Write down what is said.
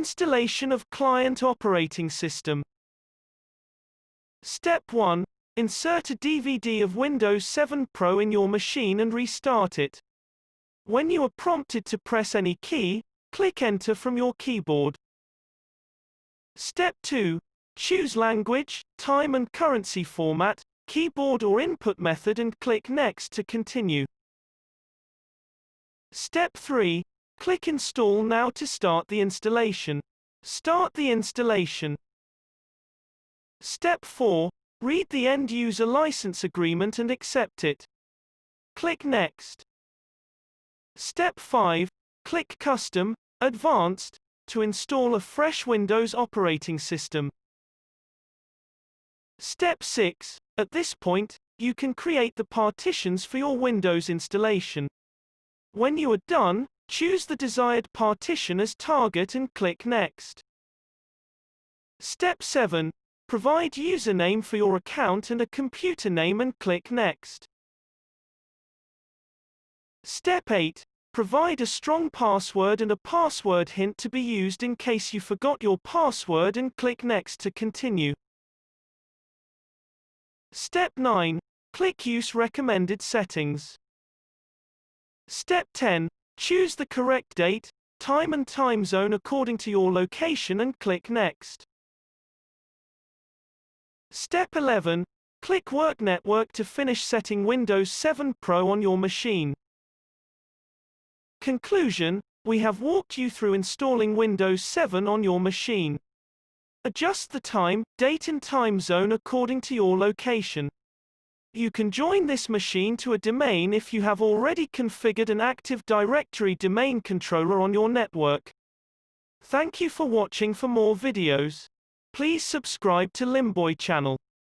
Installation of client operating system. Step 1. Insert a DVD of Windows 7 Pro in your machine and restart it. When you are prompted to press any key, click Enter from your keyboard. Step 2. Choose language, time and currency format, keyboard or input method and click Next to continue. Step 3. Click Install now to start the installation. Start the installation. Step 4. Read the end-user license agreement and accept it. Click Next. Step 5. Click Custom, Advanced, to install a fresh Windows operating system. Step 6. At this point, you can create the partitions for your Windows installation. When you are done, choose the desired partition as target and click Next. Step 7. Provide username for your account and a computer name and click Next. Step 8. Provide a strong password and a password hint to be used in case you forgot your password and click Next to continue. Step 9. Click Use Recommended Settings. Step 10. Choose the correct date, time and time zone according to your location and click Next. Step 11. Click Work Network to finish setting Windows 7 Pro on your machine. Conclusion: we have walked you through installing Windows 7 on your machine. Adjust the time, date and time zone according to your location. You can join this machine to a domain if you have already configured an Active Directory domain controller on your network. Thank you for watching. For more videos, please subscribe to Limboy channel.